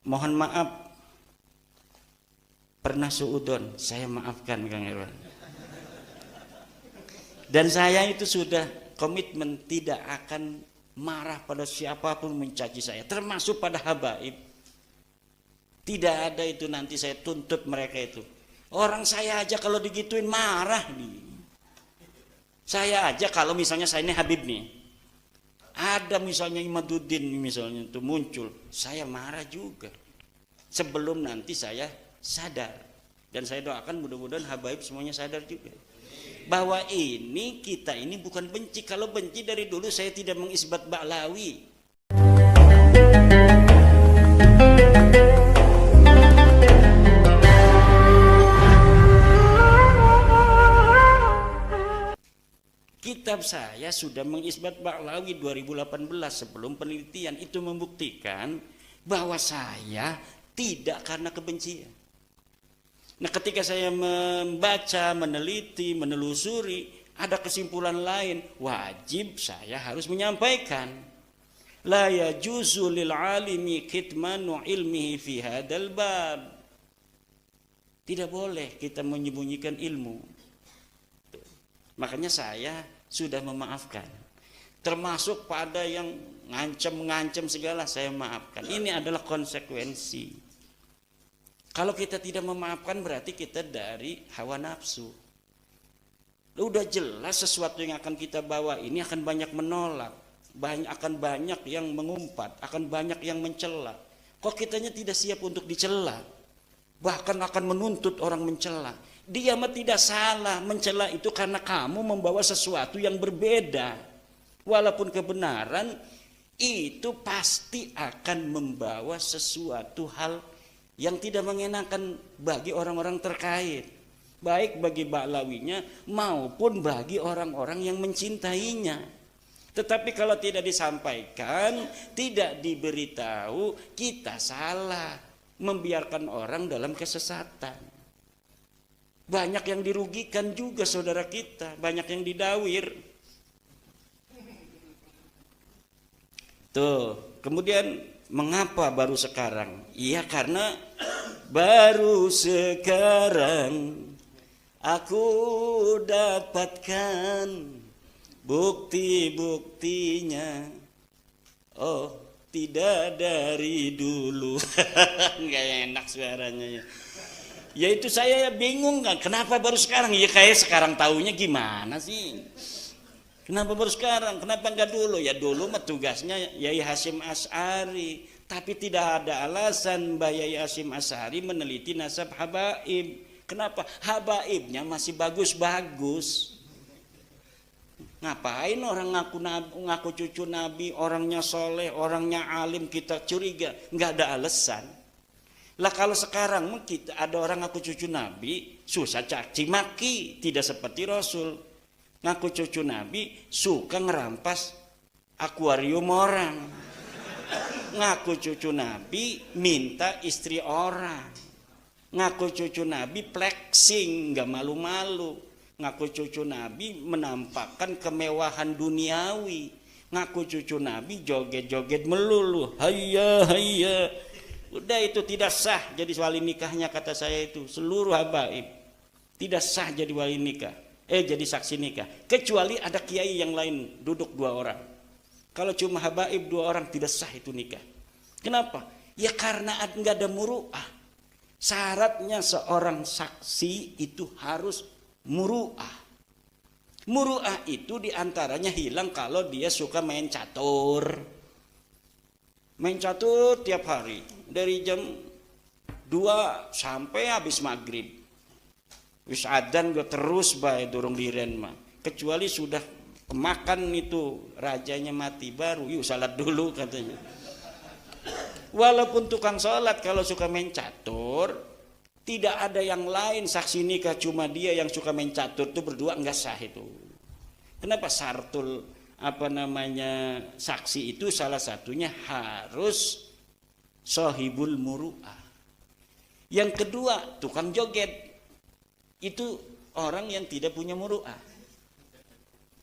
mohon maaf pernah suudon, saya maafkan Kang Irwan. Dan saya itu sudah komitmen tidak akan marah pada siapapun mencaci saya, termasuk pada habaib. Tidak ada itu nanti saya tuntut mereka itu. Orang saya aja kalau digituin marah nih. Saya aja kalau misalnya saya ini Habib nih, ada misalnya Imaduddin misalnya itu muncul, saya marah juga. Sebelum nanti saya sadar. Dan saya doakan mudah-mudahan habaib semuanya sadar juga. Bahwa ini kita ini bukan benci. Kalau benci dari dulu saya tidak mengisbat Ba'lawi. Kitab saya sudah mengisbat Ba'lawi 2018 sebelum penelitian. Itu membuktikan bahwa saya tidak karena kebencian. Nah, ketika saya membaca, meneliti, menelusuri, ada kesimpulan lain, wajib saya harus menyampaikan. La yajuzu lil alimi kitmanu ilmihi fi hadzal bab. Tidak boleh kita menyembunyikan ilmu. Makanya saya sudah memaafkan. Termasuk pada yang ngancam segala saya maafkan. Ini adalah konsekuensi. Kalau kita tidak memaafkan berarti kita dari hawa nafsu. Udah jelas sesuatu yang akan kita bawa ini akan banyak menolak, akan banyak yang mengumpat, akan banyak yang mencela. Kok kitanya tidak siap untuk dicela? Bahkan akan menuntut orang mencela. Dia mah tidak salah mencela itu karena kamu membawa sesuatu yang berbeda. Walaupun kebenaran itu pasti akan membawa sesuatu hal yang tidak mengenakan bagi orang-orang terkait, baik bagi Ba'lawinya maupun bagi orang-orang yang mencintainya. Tetapi kalau tidak disampaikan, tidak diberitahu, kita salah, membiarkan orang dalam kesesatan. Banyak yang dirugikan juga saudara kita, banyak yang didawir. Tuh, kemudian mengapa baru sekarang? Iya, karena baru sekarang aku dapatkan bukti-buktinya. Oh, tidak dari dulu. Nggak enak suaranya. Ya itu saya bingung kan, kenapa baru sekarang? Ya kayak sekarang taunya gimana sih? Kenapa baru sekarang? Kenapa enggak dulu? Ya dulu mah tugasnya Yai Hasyim Asy'ari. Tapi tidak ada alasan Mbak Yai Hasyim Asy'ari meneliti nasab habaib. Kenapa? Habaibnya masih bagus-bagus. Ngapain orang ngaku cucu Nabi, orangnya soleh, orangnya alim, kita curiga? Enggak ada alasan. Lah kalau sekarang kita ada orang ngaku cucu Nabi, susah caci maki, tidak seperti Rasul. Ngaku cucu Nabi suka ngerampas akuarium orang. Ngaku cucu Nabi minta istri orang. Ngaku cucu Nabi flexing, nggak malu-malu. Ngaku cucu Nabi menampakkan kemewahan duniawi. Ngaku cucu Nabi joget-joget melulu. Hayya hayya. Udah itu tidak sah jadi wali nikahnya kata saya itu. Seluruh habaib tidak sah jadi wali nikah. Jadi saksi nikah, kecuali ada kiai yang lain duduk 2 orang. Kalau cuma habaib 2 orang tidak sah itu nikah. Kenapa? Ya karena nggak ada muru'ah. Syaratnya seorang saksi itu harus muru'ah. Muru'ah itu diantaranya hilang kalau dia suka main catur. Main catur tiap hari dari jam 2 sampai habis maghrib. Wis adzan gue terus bae durung diren mah. Kecuali sudah kemakan itu rajanya mati baru yuk salat dulu katanya. Walaupun tukang salat kalau suka main catur, tidak ada yang lain saksi nikah cuma dia yang suka main catur itu berdua enggak sah itu. Kenapa? Syartul saksi itu salah satunya harus sahibul muru'ah. Yang kedua, tukang joget. Itu orang yang tidak punya muru'ah.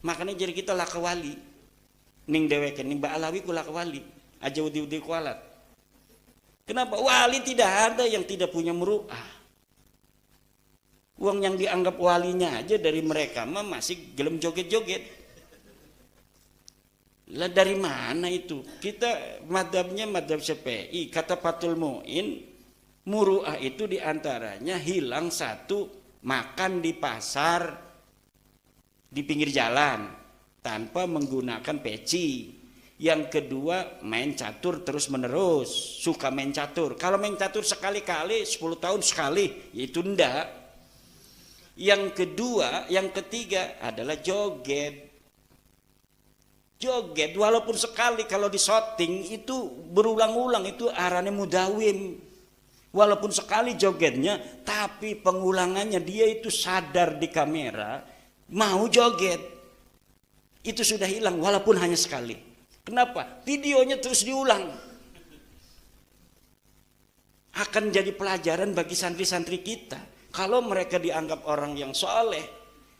Makanya jadi kita lakawali. Ning deweken ning Ba'lawi ku lakawali. Aja udi-udi kualat. Kenapa? Wali tidak ada yang tidak punya muru'ah. Uang yang dianggap walinya aja dari mereka mah masih gelem joget-joget. Lah dari mana itu? Kita madhabnya madhab Syafi'i. Kata Fathul Mu'in, muru'ah itu diantaranya hilang satu, makan di pasar, di pinggir jalan tanpa menggunakan peci. Yang kedua, main catur terus menerus, suka main catur. Kalau main catur sekali-kali 10 tahun sekali, ya itu ndak. Yang kedua, yang ketiga adalah joget. Joget walaupun sekali, kalau di shooting itu berulang-ulang, itu arane mudawim. Walaupun sekali jogetnya, tapi pengulangannya dia itu sadar di kamera mau joget. Itu sudah hilang walaupun hanya sekali. Kenapa? Videonya terus diulang. Akan jadi pelajaran bagi santri-santri kita. Kalau mereka dianggap orang yang soleh,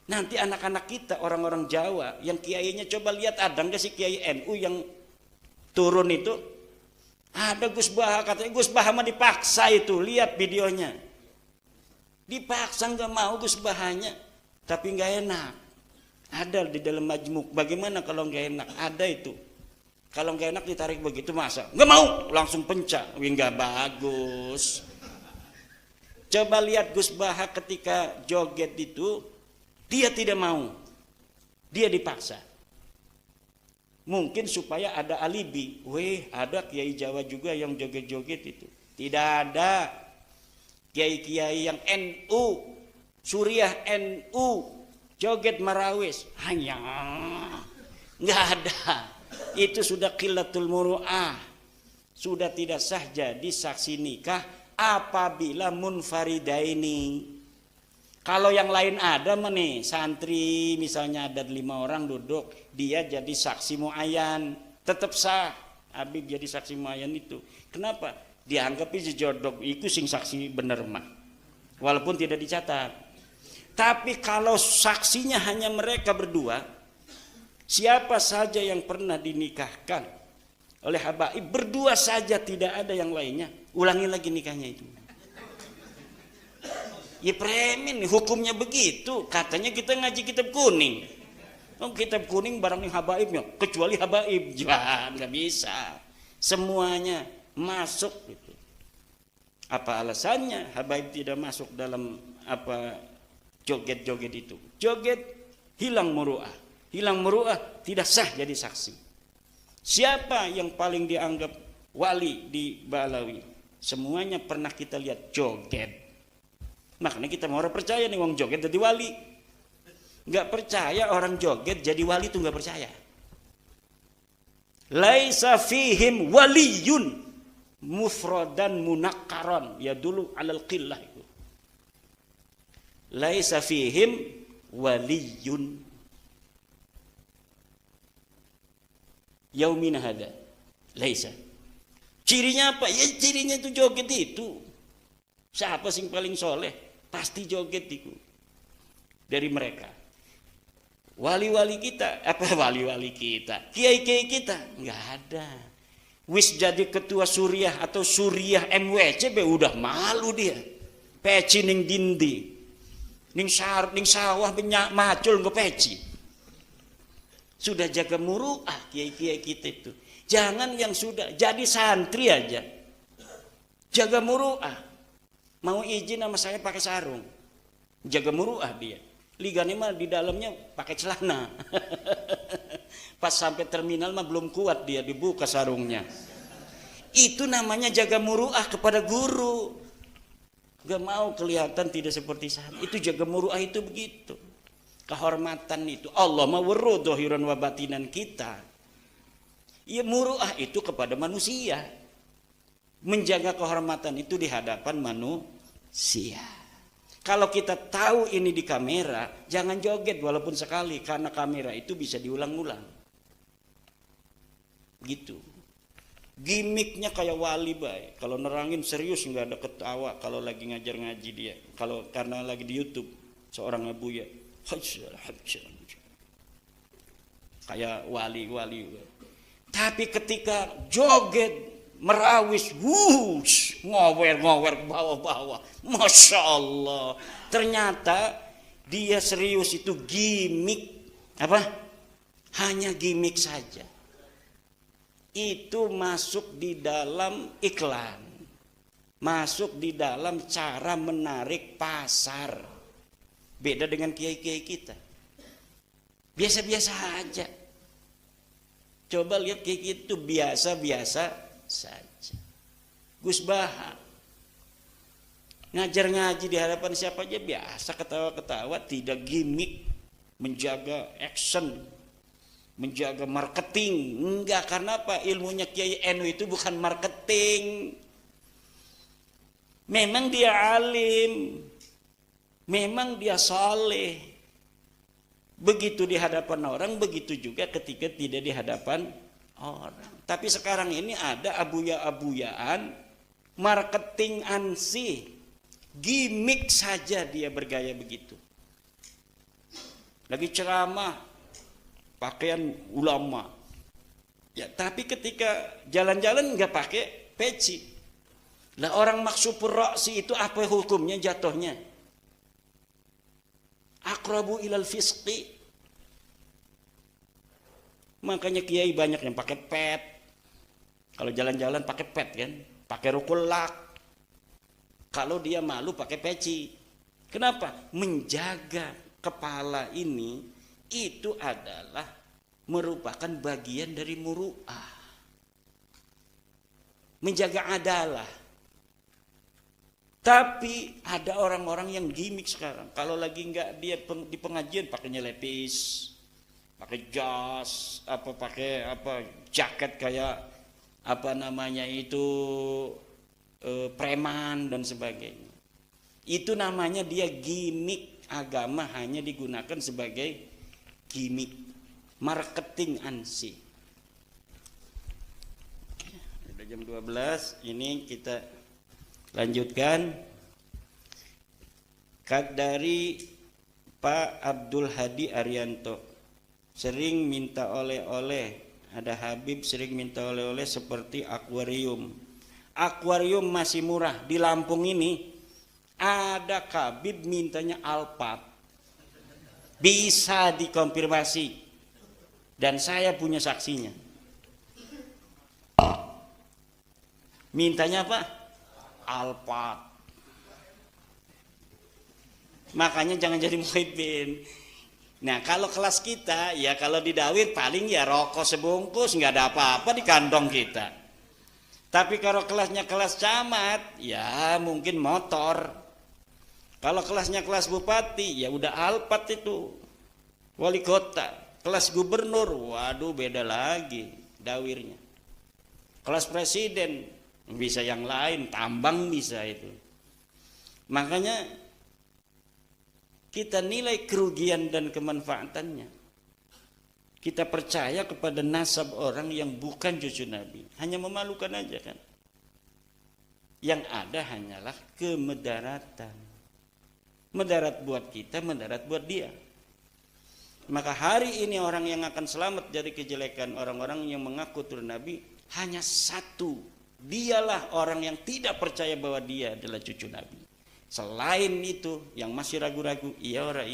nanti anak-anak kita, orang-orang Jawa, yang kiainya, coba lihat ada nggak sih kiai NU yang turun itu? Ada Gus Baha, katanya Gus Baha mah dipaksa itu, lihat videonya. Dipaksa nggak mau Gus Bahanya, tapi nggak enak. Ada di dalam majmuk. Bagaimana kalau nggak enak? Ada itu. Kalau nggak enak ditarik begitu, masa nggak mau langsung pencak? Wih, nggak bagus. Coba lihat Gus Baha ketika joget itu, dia tidak mau, dia dipaksa. Mungkin supaya ada alibi, weh ada kiai Jawa juga yang joget-joget itu. Tidak ada kiai-kiai yang NU, Suriah NU, joget marawis, hanya nggak ada. Itu sudah qillatul muru'ah, sudah tidak sah jadi saksi nikah apabila munfaridaini. Kalau yang lain ada nih, santri misalnya ada 5 orang duduk, dia jadi saksi muayyan, tetap sah. Habib jadi saksi muayyan itu. Kenapa? Dianggapnya jodoh itu sing saksi bener mah. Walaupun tidak dicatat. Tapi kalau saksinya hanya mereka berdua, siapa saja yang pernah dinikahkan oleh habaib berdua saja, tidak ada yang lainnya, ulangi lagi nikahnya itu. Ya premen, hukumnya begitu. Katanya kita ngaji kitab kuning. Oh, kitab kuning barang yang habaibnya, kecuali habaib, jangan, nggak bisa. Semuanya masuk gitu. Apa alasannya habaib tidak masuk dalam apa joget-joget itu? Joget hilang muru'ah. Hilang muru'ah tidak sah jadi saksi. Siapa yang paling dianggap wali di Balawi? Semuanya pernah kita lihat joget. Makanya kita mau orang percaya nih, wong joget jadi wali. Nggak percaya orang joget jadi wali itu nggak percaya. Laisa fihim waliyun mufradan munakkaron, ya dulu alal qillah itu. Laisa fihim waliyun yaumina hada. Laisa. Cirinya apa? Ya cirinya itu joget itu. Siapa sing paling soleh? Pasti joget itu. Dari mereka. Wali-wali kita, apa wali-wali kita? Kiai-kiai kita nggak ada. Wis jadi ketua Suriah atau Suriah MWC be udah malu dia. Peci ning dindi. Ning sawah banyak macul nggak peci. Sudah jaga muru'ah kiai-kiai kita itu. Jangan yang sudah jadi santri aja jaga muru'ah. Mau izin sama saya pakai sarung, jaga muru'ah dia. Liganya mah di dalamnya pakai celana. Pas sampai terminal mah belum kuat dia, dibuka sarungnya. Itu namanya jaga muru'ah kepada guru. Gak mau kelihatan tidak seperti santri. Itu jaga muru'ah itu begitu. Kehormatan itu. Allah ma weruh dhahiran wa batinan kita. Ya muru'ah itu kepada manusia. Menjaga kehormatan itu di hadapan manusia. Kalau kita tahu ini di kamera, jangan joget walaupun sekali, karena kamera itu bisa diulang-ulang. Gitu. Gimiknya kayak wali baik. Kalau nerangin serius nggak ada ketawa. Kalau lagi ngajar ngaji dia. Kalau karena lagi di YouTube seorang abuya, kayak wali-wali. Tapi ketika joget merawis, ngower-ngower ke bawah-bawah. Masya Allah. Ternyata dia serius itu gimmick. Apa? Hanya gimmick saja. Itu masuk di dalam iklan. Masuk di dalam cara menarik pasar. Beda dengan kiai-kiai kita. Biasa-biasa aja. Coba lihat kiai itu biasa-biasa saja. Gus Baha ngajar ngaji di hadapan siapa aja biasa, ketawa-ketawa, tidak gimmick, menjaga action, menjaga marketing. Enggak, karena apa? Ilmunya Kiai NU itu bukan marketing. Memang dia alim, memang dia saleh. Begitu di hadapan orang, begitu juga ketika tidak di hadapan orang. Tapi sekarang ini ada abuya-abuyaan, marketing ansih, gimmick saja dia bergaya begitu. Lagi ceramah, pakaian ulama. Ya, tapi ketika jalan-jalan nggak pakai peci. Lah orang maksupur roksi itu apa hukumnya jatuhnya? Akrabu ilal fisqi. Makanya kiai banyak yang pakai pet. Kalau jalan-jalan pakai pet kan, pakai rukul lak. Kalau dia malu pakai peci. Kenapa? Menjaga kepala ini itu adalah merupakan bagian dari muru'ah. Menjaga adalah. Tapi ada orang-orang yang gimmick sekarang. Kalau lagi enggak dia di pengajian pakainya lepis, pakai jas, pakai jaket kayak apa namanya itu preman dan sebagainya. Itu namanya dia gimmick. Agama hanya digunakan sebagai gimmick, marketing ansih. Sudah jam 12, ini kita lanjutkan. Dari Pak Abdul Hadi Arianto, sering minta oleh-oleh. Ada Habib sering minta oleh-oleh seperti akuarium. Akuarium masih murah. Di Lampung ini ada Habib mintanya Alphard. Bisa dikonfirmasi. Dan saya punya saksinya. Mintanya apa? Alphard. Makanya jangan jadi muhibin. Nah kalau kelas kita, ya kalau di Dawir paling ya rokok sebungkus, nggak ada apa-apa di kantong kita. Tapi kalau kelasnya kelas camat, ya mungkin motor. Kalau kelasnya kelas bupati, ya udah Alphard itu. Wali kota, kelas gubernur, waduh beda lagi Dawirnya. Kelas presiden, bisa yang lain, tambang bisa itu. Makanya kita nilai kerugian dan kemanfaatannya. Kita percaya kepada nasab orang yang bukan cucu Nabi. Hanya memalukan aja kan. Yang ada hanyalah kemedaratan. Mendarat buat kita, mendarat buat dia. Maka hari ini orang yang akan selamat dari kejelekan orang-orang yang mengaku turun Nabi hanya satu. Dialah orang yang tidak percaya bahwa dia adalah cucu Nabi. Selain itu yang masih ragu-ragu, iya ora,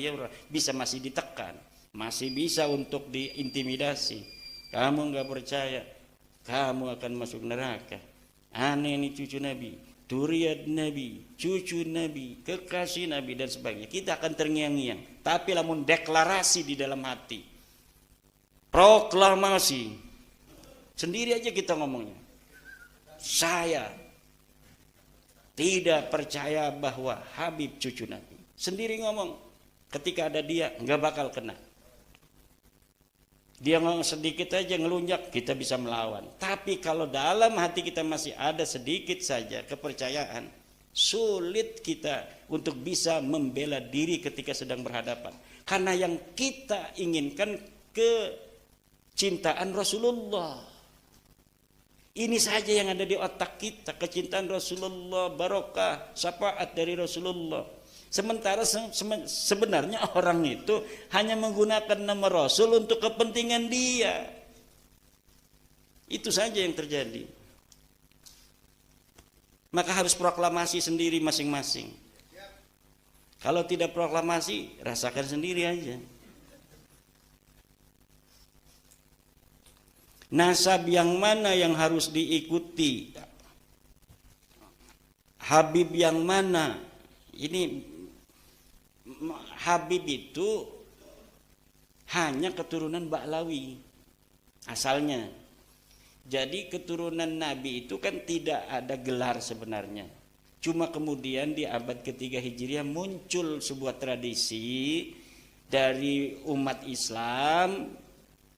bisa masih ditekan, masih bisa untuk diintimidasi. Kamu nggak percaya, kamu akan masuk neraka. Aneh ini cucu Nabi, duriat Nabi, cucu Nabi, kekasih Nabi dan sebagainya. Kita akan terngiang-ngiang. Tapi lamun deklarasi di dalam hati, proklamasi, sendiri aja kita ngomongnya. Saya tidak percaya bahwa Habib cucu Nabi. Sendiri ngomong, ketika ada dia nggak bakal kena. Dia ngomong sedikit aja ngelunjak, kita bisa melawan. Tapi kalau dalam hati kita masih ada sedikit saja kepercayaan, sulit kita untuk bisa membela diri ketika sedang berhadapan. Karena yang kita inginkan kecintaan Rasulullah. Ini saja yang ada di otak kita, kecintaan Rasulullah, barokah, syafaat dari Rasulullah. Sementara sebenarnya orang itu hanya menggunakan nama Rasul untuk kepentingan dia. Itu saja yang terjadi. Maka harus proklamasi sendiri masing-masing. Kalau tidak proklamasi, rasakan sendiri aja. Nasab yang mana yang harus diikuti? Habib yang mana? Ini Habib itu hanya keturunan Ba'lawi asalnya. Jadi keturunan Nabi itu kan tidak ada gelar sebenarnya. Cuma kemudian di abad ketiga Hijriah muncul sebuah tradisi dari umat Islam,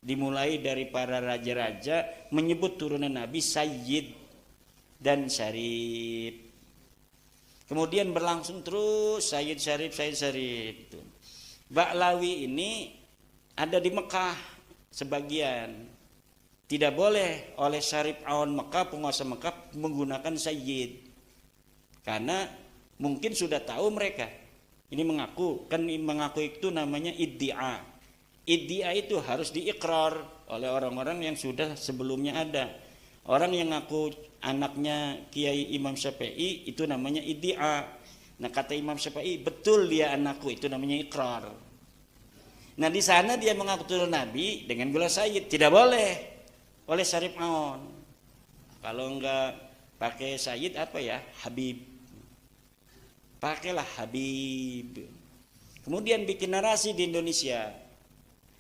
dimulai dari para raja-raja menyebut turunan Nabi Sayyid dan Syarif. Kemudian berlangsung terus Sayyid Syarif, Sayyid Syarif. Ba'lawi ini ada di Mekah sebagian. Tidak boleh oleh Syarif Awan Mekah, penguasa Mekah menggunakan Sayyid. Karena mungkin sudah tahu mereka. Ini mengaku, kan mengaku itu namanya iddia. Iddia itu harus diikrar oleh orang-orang yang sudah sebelumnya ada. Orang yang ngaku anaknya Kiai Imam Syafi'i itu namanya iddia. Nah kata Imam Syafi'i, betul dia anakku, itu namanya ikrar. Nah di sana dia mengaku turun Nabi dengan gelar Sayyid, tidak boleh oleh Syarif Aon. Kalau enggak pakai Sayyid apa ya? Habib. Pakailah Habib. Kemudian bikin narasi di Indonesia.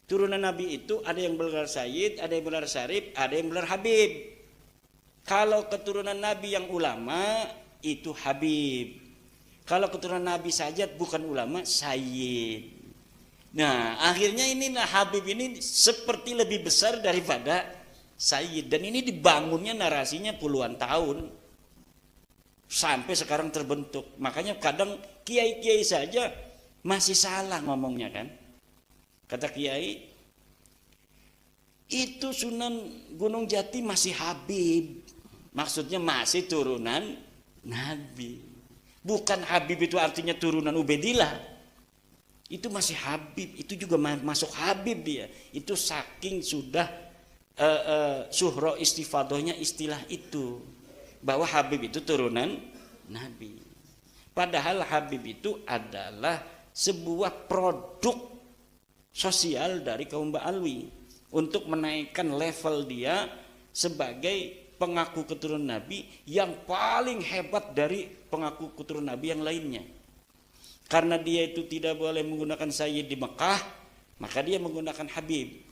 Turunan Nabi itu ada yang bergelar Sayyid, ada yang bergelar Syarif, ada yang bergelar Habib. Kalau keturunan Nabi yang ulama itu Habib. Kalau keturunan Nabi Sajjad bukan ulama, Sayyid. Nah, akhirnya inilah Habib ini seperti lebih besar daripada Sayyid. Dan ini dibangunnya narasinya puluhan tahun. Sampai sekarang terbentuk. Makanya kadang kiai-kiai saja masih salah ngomongnya kan. Kata kiai, itu Sunan Gunung Jati masih Habib. Maksudnya masih turunan Nabi. Bukan Habib itu artinya turunan Ubaidillah. Itu masih Habib. Itu juga masuk Habib dia. Itu saking sudah suhro istifadohnya istilah itu. Bahwa Habib itu turunan Nabi. Padahal Habib itu adalah sebuah produk sosial dari kaum Ba'alwi untuk menaikkan level dia sebagai pengaku keturunan Nabi yang paling hebat dari pengaku keturunan Nabi yang lainnya. Karena dia itu tidak boleh menggunakan Sayyid di Mekah, maka dia menggunakan Habib.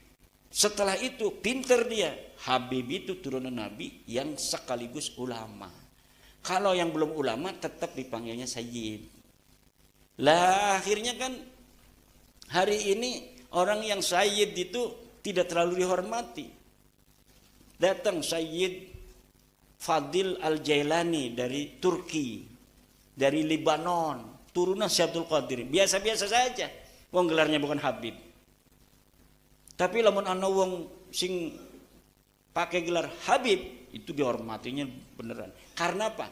Setelah itu pinter dia, Habib itu turunan Nabi yang sekaligus ulama. Kalau yang belum ulama tetap dipanggilnya Sayyid. Lah akhirnya kan hari ini orang yang Sayyid itu tidak terlalu dihormati. Datang Sayyid Fadil Al-Jailani dari Turki, dari Lebanon, turunan Syabdul Qadir. Biasa-biasa saja, wong gelarnya bukan Habib. Tapi lamun ana wong sing pakai gelar Habib itu dihormatinya beneran. Karena apa?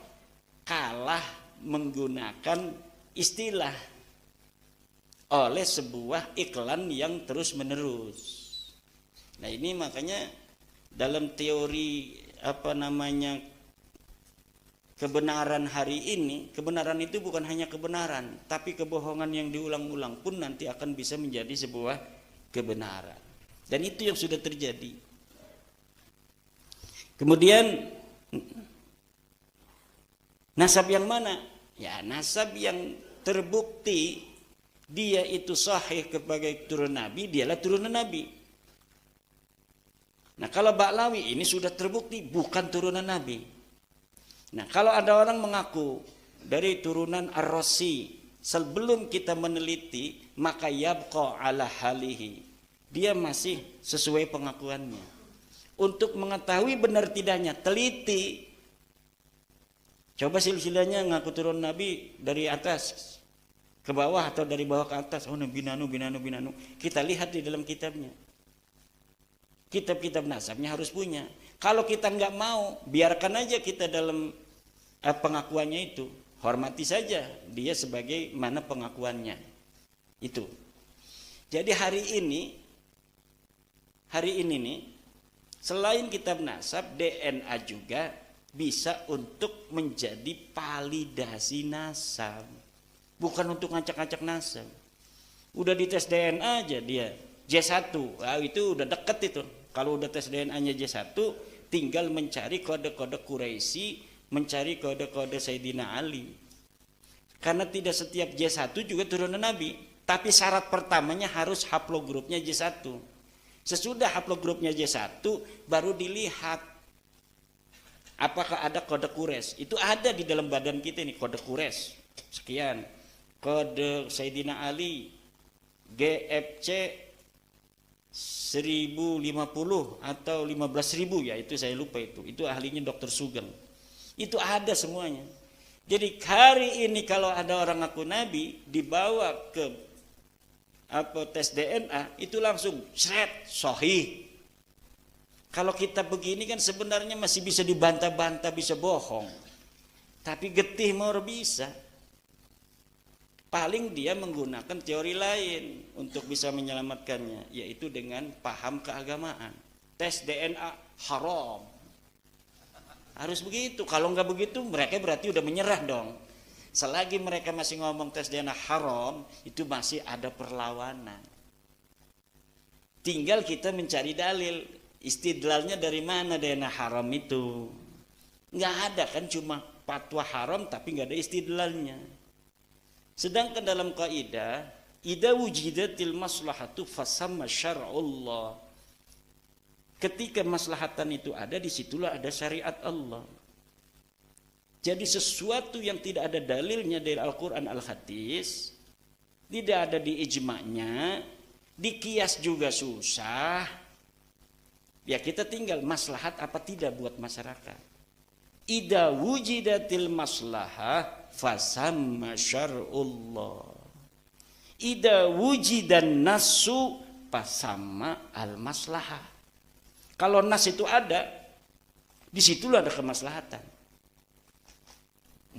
Kalah menggunakan istilah oleh sebuah iklan yang terus menerus. Nah ini makanya dalam teori kebenaran hari ini, kebenaran itu bukan hanya kebenaran, tapi kebohongan yang diulang-ulang pun nanti akan bisa menjadi sebuah kebenaran. Dan itu yang sudah terjadi. Kemudian nasab yang mana? Ya nasab yang terbukti dia itu sahih sebagai turunan Nabi, dialah turunan Nabi. Nah kalau Ba'lawi ini sudah terbukti bukan turunan Nabi. Nah kalau ada orang mengaku dari turunan Ar-Rasi, sebelum kita meneliti maka yabqa ala halihi, dia masih sesuai pengakuannya. Untuk mengetahui benar tidaknya, teliti. Coba silsilahnya ngaku turun Nabi dari atas ke bawah atau dari bawah ke atas. Oh binanu. Kita lihat di dalam kitabnya. Kitab-kitab nasabnya harus punya. Kalau kita nggak mau, biarkan aja kita dalam pengakuannya itu. Hormati saja dia sebagai mana pengakuannya. Itu. Jadi hari ini nih, selain kitab nasab, DNA juga bisa untuk menjadi validasi nasab, bukan untuk ngacak-ngacak nasab. Udah dites DNA aja dia J1, itu udah deket itu. Kalau udah tes DNA-nya J1, tinggal mencari kode-kode Quraisy, mencari kode-kode Sayyidina Ali. Karena tidak setiap J1 juga turunan Nabi, tapi syarat pertamanya harus haplogrupnya J1. Sesudah haplogrupnya J1 baru dilihat apakah ada kode Quraisy. Itu ada di dalam badan kita nih, kode Quraisy sekian, kode Sayyidina Ali GFC 1050 atau 15.000 ya, itu saya lupa, itu ahlinya Dr. Sugeng. Itu ada semuanya. Jadi hari ini kalau ada orang ngaku nabi dibawa ke tes DNA, itu langsung sahih. Kalau kita begini kan sebenarnya masih bisa dibantah-bantah, bisa bohong. Tapi getih mau bisa. Paling dia menggunakan teori lain untuk bisa menyelamatkannya, yaitu dengan paham keagamaan. Tes DNA haram. Harus begitu. Kalau nggak begitu mereka berarti udah menyerah dong. Selagi mereka masih ngomong tes DNA haram, itu masih ada perlawanan. Tinggal kita mencari dalil. Istidlalnya dari mana DNA haram itu? Nggak ada kan, cuma fatwa haram tapi nggak ada istidlalnya. Sedangkan dalam kaidah, idza wujidatil maslahatu fasamma syar'ullah. Ketika maslahatan itu ada, disitulah ada syariat Allah. Jadi sesuatu yang tidak ada dalilnya dari Al-Quran Al-Hadis, tidak ada di ijma'nya, di qiyas juga susah, ya kita tinggal maslahat apa tidak buat masyarakat. Idza wujidatil maslahah fasamma syar'ullah. Idza wujidan nasu fasamma al maslahah. Kalau nas itu ada, disitulah ada kemaslahatan.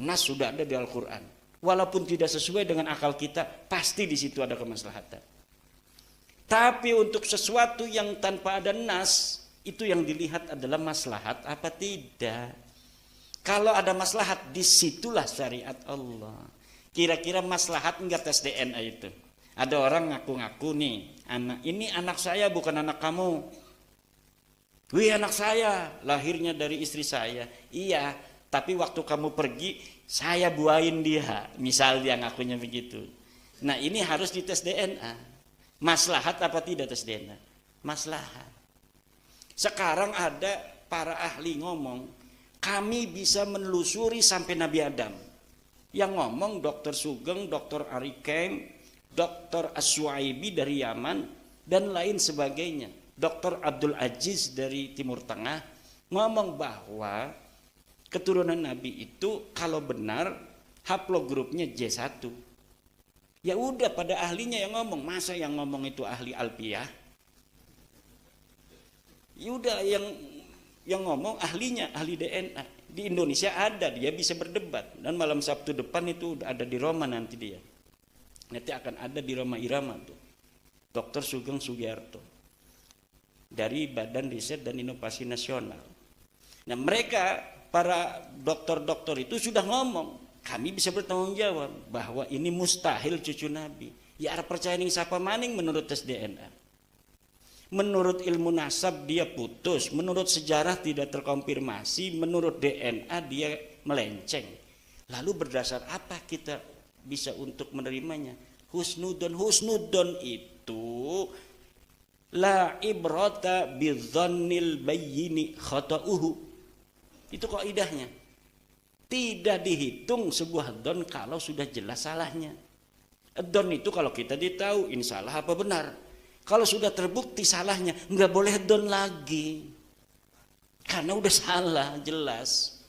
Nas sudah ada di Al-Quran. Walaupun tidak sesuai dengan akal kita, pasti di situ ada kemaslahatan. Tapi untuk sesuatu yang tanpa ada nas, itu yang dilihat adalah maslahat apa tidak. Kalau ada maslahat, disitulah syariat Allah. Kira-kira maslahat enggak tes DNA itu? Ada orang ngaku-ngaku nih, ini anak saya bukan anak kamu. Wih, anak saya, lahirnya dari istri saya. Iya, tapi waktu kamu pergi, saya buahin dia. Misal dia ngakunya begitu. Nah, ini harus dites DNA. Maslahat apa tidak tes DNA? Maslahat. Sekarang ada para ahli ngomong, kami bisa menelusuri sampai Nabi Adam. Yang ngomong Dr. Sugeng, Dr. Arikem, Dr. As-Suaibi dari Yaman, dan lain sebagainya. Dr. Abdul Aziz dari Timur Tengah ngomong bahwa keturunan Nabi itu kalau benar haplogrupnya J1. Ya udah, pada ahlinya yang ngomong, masa yang ngomong itu ahli alfiah? Ya udah, yang ngomong ahlinya, ahli DNA. Di Indonesia ada, dia bisa berdebat. Dan malam Sabtu depan itu udah ada di Roma nanti dia. Nanti akan ada di Roma Irama tuh. Dr. Sugeng Sugiarto dari Badan Riset dan Inovasi Nasional. Nah, mereka para dokter-dokter itu sudah ngomong, kami bisa bertanggung jawab bahwa ini mustahil cucu Nabi. Ya arep percaya ning siapa maning menurut tes DNA. Menurut ilmu nasab dia putus, menurut sejarah tidak terkonfirmasi, menurut DNA dia melenceng. Lalu berdasar apa kita bisa untuk menerimanya? Husnudon itu la ibrata bidzannil bayyini khata'uhu. Itu kaidahnya. Tidak dihitung sebuah don kalau sudah jelas salahnya. Don itu kalau kita ditahu ini salah apa benar. Kalau sudah terbukti salahnya, enggak boleh don lagi. Karena udah salah, jelas.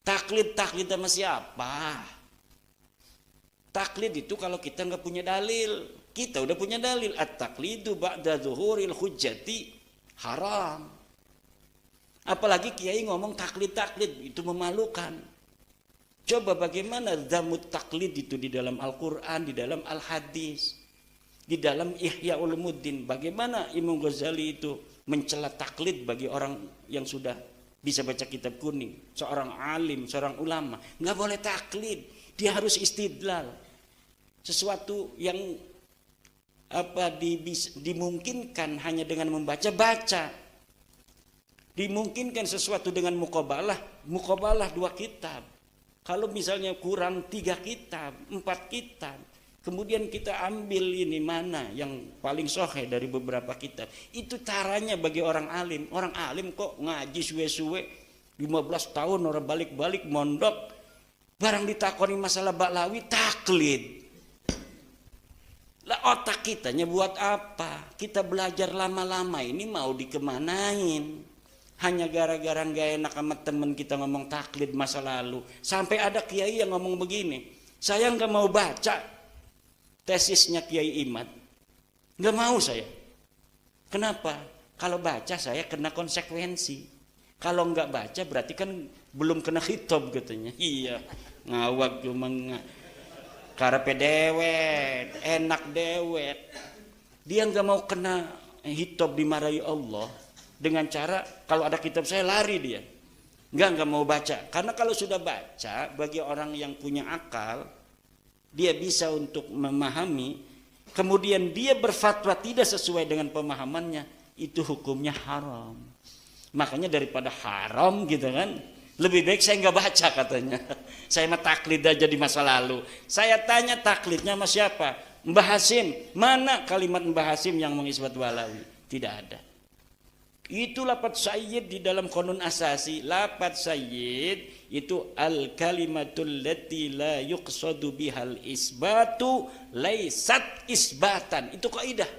Taklid sama siapa? Taklid itu kalau kita enggak punya dalil. Kita udah punya dalil, at-taqlidu ba'da zuhuril hujjati haram. Apalagi kiai ngomong taklid itu memalukan. Coba bagaimana zamut taklid itu di dalam Al-Qur'an, di dalam Al-Hadis, di dalam Ihya Ulumuddin. Bagaimana Imam Ghazali itu mencela taklid bagi orang yang sudah bisa baca kitab kuning, seorang alim, seorang ulama, nggak boleh taklid, dia harus istidlal. Sesuatu yang dimungkinkan hanya dengan membaca, baca. Dimungkinkan sesuatu dengan muqabalah 2 kitab. Kalau misalnya kurang 3 kitab, 4 kitab, kemudian kita ambil ini mana yang paling sahih dari beberapa kitab. Itu caranya bagi orang alim. Orang alim kok ngaji suwe-suwe 15 tahun orang balik-balik mondok, barang ditakoni masalah Ba'lawi taklid. Lah otak kitanya buat apa? Kita belajar lama-lama ini mau dikemanain? Hanya gara-gara gak enak sama temen kita ngomong taklid masa lalu. Sampai ada kiai yang ngomong begini, saya gak mau baca tesisnya Kiai Imad. Gak mau saya. Kenapa? Kalau baca saya kena konsekuensi. Kalau gak baca berarti kan belum kena khitab katanya. Iya, ngawak cuma karepe dewet, enak dewet. Dia gak mau kena khitab dimarahi Allah. Dengan cara kalau ada kitab saya lari dia. Enggak mau baca. Karena kalau sudah baca, bagi orang yang punya akal, dia bisa untuk memahami, kemudian dia berfatwa tidak sesuai dengan pemahamannya, itu hukumnya haram. Makanya daripada haram gitu kan, lebih baik saya nggak baca katanya. Saya mah taklid aja di masa lalu. Saya tanya taklidnya sama siapa? Mbah Hasim. Mana kalimat Mbah Hasim yang mengisbat Ba'lawi? Tidak ada. Itu lafaz sayyid di dalam Qanun Asasi. Lafaz sayyid itu al kalimatul lati la yuqsadu bihal isbatu laisat isbatan. Itu kaidah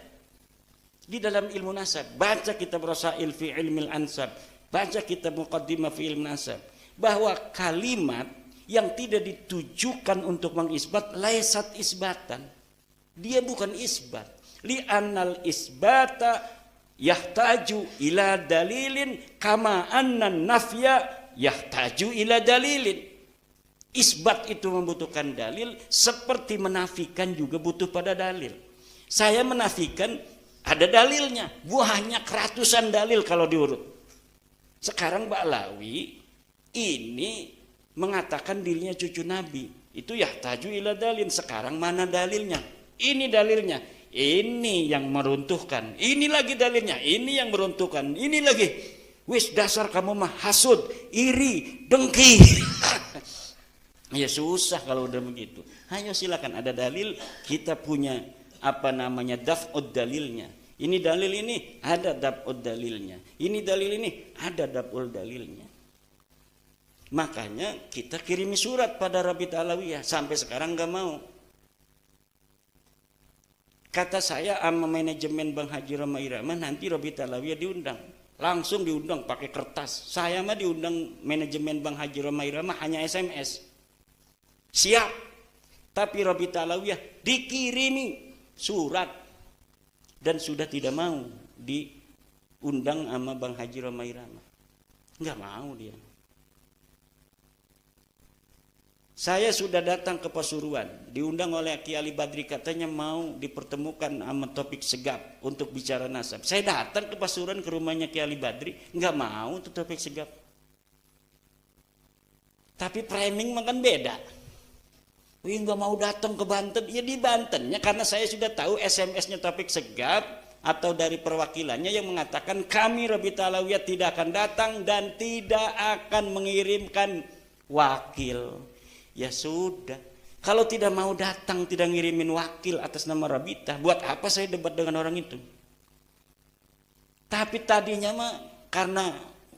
di dalam ilmu nasab. Baca kitab Rasail fi ilmil ansab, baca kitab Muqaddimah fi ilmu nasab, bahwa kalimat yang tidak ditujukan untuk mengisbat laisat isbatan. Dia bukan isbat. Li'annal isbata yahtaju ila dalilin kama annan nafya yahtaju ila dalilin. Isbat itu membutuhkan dalil, seperti menafikan juga butuh pada dalil. Saya menafikan ada dalilnya, banyak ratusan dalil kalau diurut. Sekarang Ba'lawi ini mengatakan dirinya cucu Nabi, itu yahtaju ila dalil. Sekarang mana dalilnya? Ini dalilnya. Ini yang meruntuhkan, ini lagi dalilnya, ini yang meruntuhkan, ini lagi. Wis dasar kamu mah hasud, iri, dengki. Ya susah kalau udah begitu. Ayo silakan, ada dalil, kita punya daf'ud dalilnya. Ini dalil ini ada daf'ud dalilnya. Ini dalil ini ada daf'ul dalilnya. Makanya kita kirimi surat pada Rabit Alawiyah, sampai sekarang nggak mau. Kata saya sama manajemen Bang Haji Roma Irama, nanti Rabit Alawiyah diundang. Langsung diundang pakai kertas. Saya mah diundang manajemen Bang Haji Roma Irama hanya SMS. Siap. Tapi Rabit Alawiyah dikirimi surat dan sudah tidak mau diundang sama Bang Haji Roma Irama. Enggak mau dia. Saya sudah datang ke Pasuruan, diundang oleh Ki Ali Badri, katanya mau dipertemukan sama Topik Segap untuk bicara nasab. Saya datang ke Pasuruan ke rumahnya Ki Ali Badri, nggak mau untuk Topik Segap. Tapi framing makan beda. Wih, nggak mau datang ke Banten, ya di Bantennya karena saya sudah tahu SMS-nya Topik Segap atau dari perwakilannya yang mengatakan kami Rabit Alawiyah tidak akan datang dan tidak akan mengirimkan wakil. Ya sudah, kalau tidak mau datang, tidak ngirimin wakil atas nama Rabitah, buat apa saya debat dengan orang itu? Tapi tadinya mah karena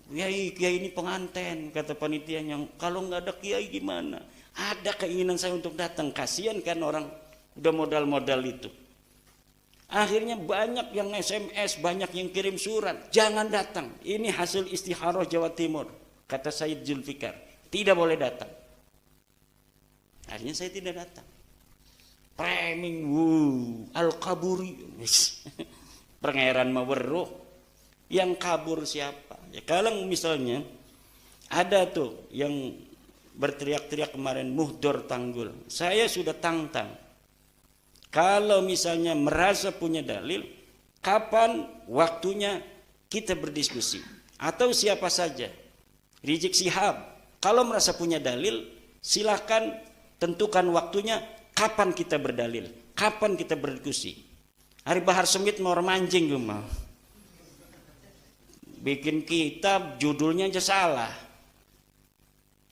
kiai ini penganten, kata panitianya, kalau nggak ada kiai gimana? Ada keinginan saya untuk datang, kasihan kan orang udah modal-modal itu. Akhirnya banyak yang SMS, banyak yang kirim surat, jangan datang. Ini hasil istikharah Jawa Timur, kata Said Zulfikar, tidak boleh datang. Akhirnya saya tidak datang. Framing, al-kaburi, pangeran maweruh. Yang kabur siapa? Ya kalau misalnya ada tuh yang berteriak-teriak kemarin muhdor tanggul, saya sudah tantang. Kalau misalnya merasa punya dalil, kapan waktunya kita berdiskusi? Atau siapa saja Rizik Syihab, kalau merasa punya dalil, silahkan tentukan waktunya kapan kita berdalil, kapan kita berdiskusi. Hari Bahar Smith mau remancing gue mah. Bikin kitab judulnya aja salah.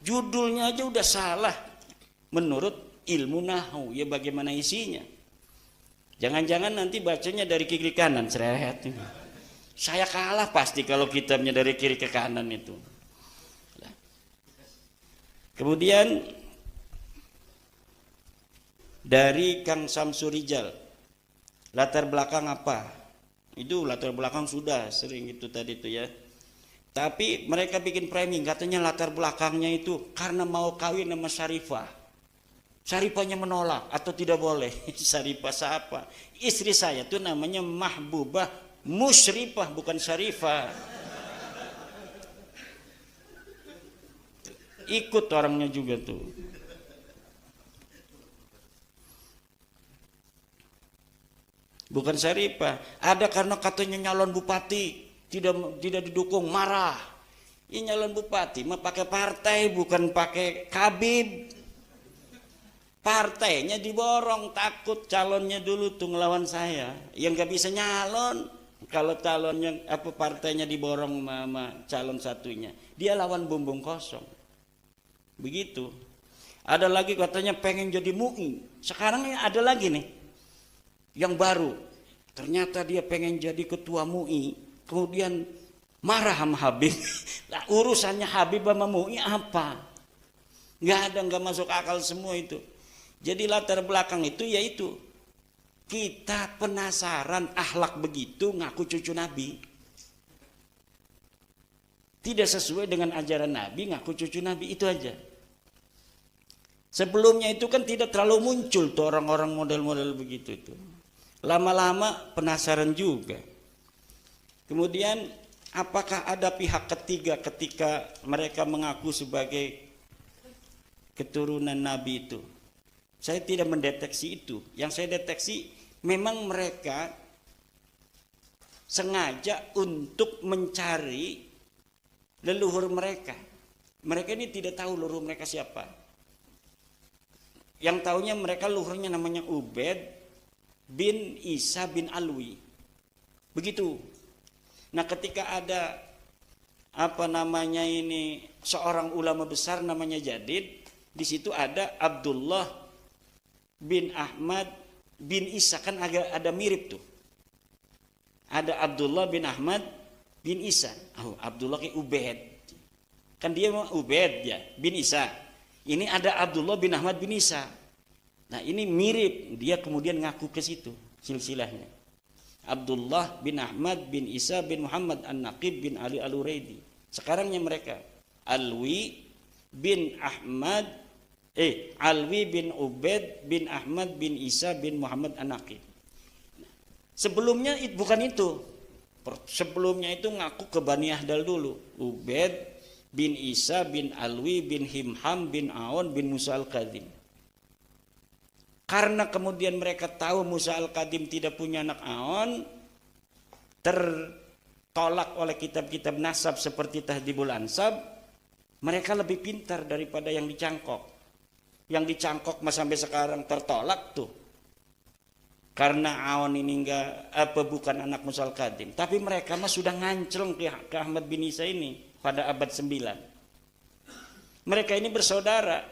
Judulnya aja udah salah menurut ilmu nahwu, ya bagaimana isinya? Jangan-jangan nanti bacanya dari kiri ke kanan, seret. Saya kalah pasti kalau kitabnya dari kiri ke kanan itu. Kemudian dari Kang Samsurijal, latar belakang apa? Itu latar belakang sudah sering itu tadi itu ya. Tapi mereka bikin framing, katanya latar belakangnya itu karena mau kawin sama Syarifah. Syarifahnya menolak atau tidak boleh. Syarifah siapa? Istri saya tuh namanya Mahbubah Musyrifah, bukan Syarifah. Ikut orangnya juga tuh. Bukan Syarifah. Ada karena katanya nyalon bupati tidak didukung, marah. Ini nyalon bupati mah pakai partai, bukan pakai kabib. Partainya diborong, takut calonnya dulu tuh ngelawan saya. Yang nggak bisa nyalon kalau calonnya partainya diborong sama calon satunya, dia lawan bumbung kosong. Begitu. Ada lagi katanya pengen jadi MUI. Sekarang ada lagi nih yang baru. Ternyata dia pengen jadi ketua MUI. Kemudian marah sama Habib. Nah, urusannya Habib sama MUI apa? Nggak masuk akal semua itu. Jadi latar belakang itu yaitu kita penasaran akhlak begitu ngaku cucu Nabi. Tidak sesuai dengan ajaran Nabi, ngaku cucu Nabi, itu aja. Sebelumnya itu kan tidak terlalu muncul tuh orang-orang model-model begitu itu. Lama-lama penasaran juga. Kemudian apakah ada pihak ketiga ketika mereka mengaku sebagai keturunan Nabi itu? Saya tidak mendeteksi itu. Yang saya deteksi memang mereka sengaja untuk mencari leluhur mereka. Mereka ini tidak tahu leluhur mereka siapa. Yang tahunya mereka leluhurnya namanya Ubaid bin Isa bin Alwi. Begitu. Nah, ketika ada seorang ulama besar namanya Jadid, di situ ada Abdullah bin Ahmad bin Isa, kan ada mirip tuh. Ada Abdullah bin Ahmad bin Isa. Oh, Abdullah kayak Ubaid. Kan dia mau Ubaid ya, bin Isa. Ini ada Abdullah bin Ahmad bin Isa. Nah, ini mirip, dia kemudian ngaku ke situ silsilahnya. Abdullah bin Ahmad bin Isa bin Muhammad An-Naqib bin Ali Al-Uraidi. Sekarangnya mereka Alwi bin Ubaid bin Ahmad bin Isa bin Muhammad An-Naqib. Sebelumnya bukan itu. Sebelumnya itu ngaku ke Bani Ahdal dulu. Ubaid bin Isa bin Alwi bin Himham bin Aun bin Musa Al-Qadim. Karena kemudian mereka tahu Musa Al-Qadim tidak punya anak Aun, tertolak oleh kitab-kitab nasab seperti Tahdhibul Ansab, mereka lebih pintar daripada yang dicangkok. Yang dicangkok sampai sekarang tertolak tuh. Karena Aun ini bukan anak Musa Al-Qadim. Tapi mereka mah sudah nganclong ke Ahmad bin Isa ini pada abad 9. Mereka ini bersaudara.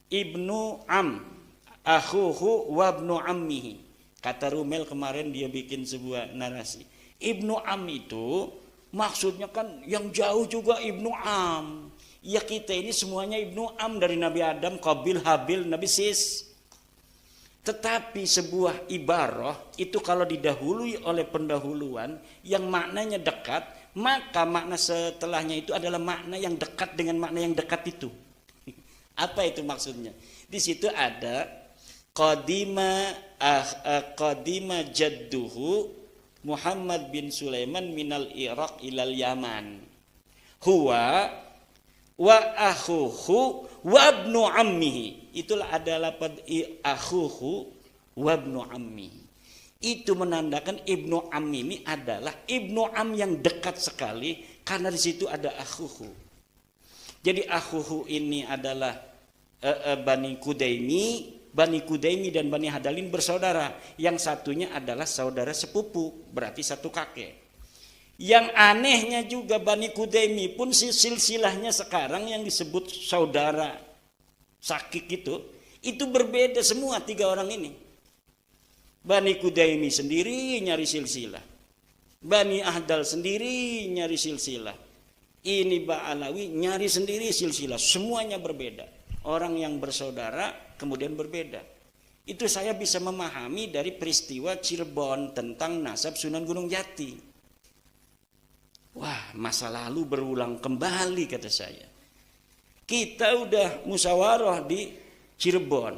Ibnu Am, akhuhu wabnu ammihi. Kata Rumel kemarin dia bikin sebuah narasi. Ibnu Am itu maksudnya kan yang jauh juga Ibnu Am. Ya kita ini semuanya Ibnu Am dari Nabi Adam, Qabil, Habil, Nabi Sis. Tetapi sebuah ibarah itu kalau didahului oleh pendahuluan yang maknanya dekat, maka makna setelahnya itu adalah makna yang dekat dengan makna yang dekat itu. Apa itu maksudnya? Di situ ada qadima jadduhu Muhammad bin Sulaiman minal Iraq ilal Yaman. Huwa wa akhuhu wa ibnu ammihi. Itulah adalah akhuhu wa ibnu ammihi. Itu menandakan Ibnu Am ini adalah Ibnu Am yang dekat sekali Karena di situ ada akhuhu. Jadi akhuhu ini adalah Bani Kudaimi dan Bani Hadalin bersaudara. Yang satunya adalah saudara sepupu, berarti satu kakek. Yang anehnya juga Bani Kudaimi pun silsilahnya sekarang yang disebut saudara sakik itu berbeda semua tiga orang ini. Bani Kudaimi sendiri nyari silsilah. Bani Ahdal sendiri nyari silsilah. Ini Ba'alawi nyari sendiri silsilah. Semuanya berbeda. Orang yang bersaudara kemudian berbeda. Itu saya bisa memahami dari peristiwa Cirebon tentang nasab Sunan Gunung Jati. Wah, masa lalu berulang kembali kata saya. Kita udah musyawarah di Cirebon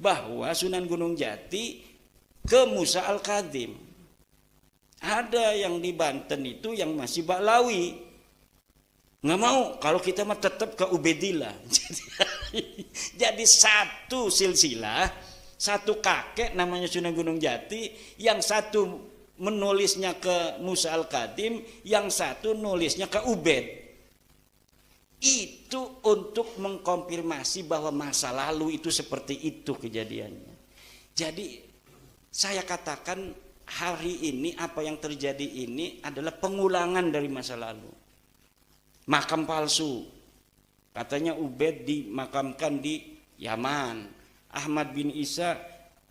bahwa Sunan Gunung Jati ke Musa Al-Kadim. Ada yang di Banten itu yang masih Ba'alawi. Nggak mau, kalau kita mah tetap ke Ubedillah. Jadi satu silsilah, satu kakek namanya Sunan Gunung Jati, yang satu menulisnya ke Musa Al-Kadim, yang satu nulisnya ke Ubed. Itu untuk mengkonfirmasi bahwa masa lalu itu seperti itu kejadiannya. Jadi saya katakan hari ini apa yang terjadi ini adalah pengulangan dari masa lalu. Makam palsu, katanya Ubed dimakamkan di Yaman, Ahmad bin Isa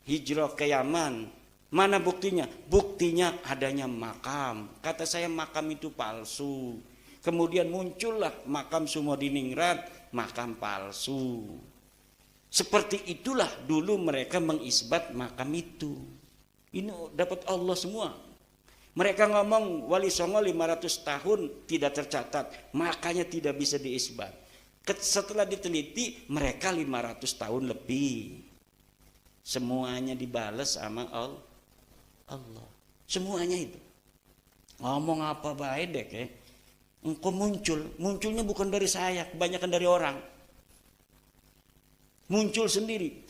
hijrah ke Yaman. Mana buktinya? Buktinya adanya makam. Kata saya makam itu palsu. Kemudian muncullah makam Sumodiningrat, makam palsu. Seperti itulah dulu mereka mengisbat makam itu. Ini dapat Allah semua. Mereka ngomong Wali Songo 500 tahun tidak tercatat, makanya tidak bisa diisbat. Setelah diteliti, mereka 500 tahun lebih. Semuanya dibalas sama Allah. Semuanya itu. Ngomong apa baik deh ya. Engkau munculnya bukan dari saya, kebanyakan dari orang. Muncul sendiri,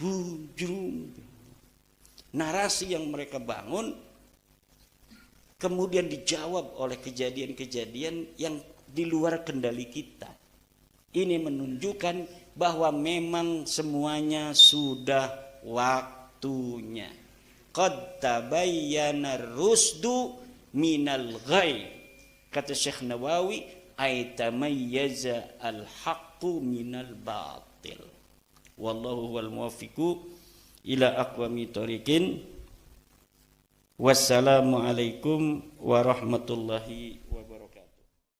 narasi yang mereka bangun kemudian dijawab oleh kejadian-kejadian yang di luar kendali kita. Ini menunjukkan bahwa memang semuanya sudah waktunya. Qad tabayyana rusdu minal ghai. Kata Syekh Nawawi, ay tamayyaza al-haqqu minal batil. Wallahu wal muwaffiqu ila aqwami thoriqin. Wassalamualaikum warahmatullahi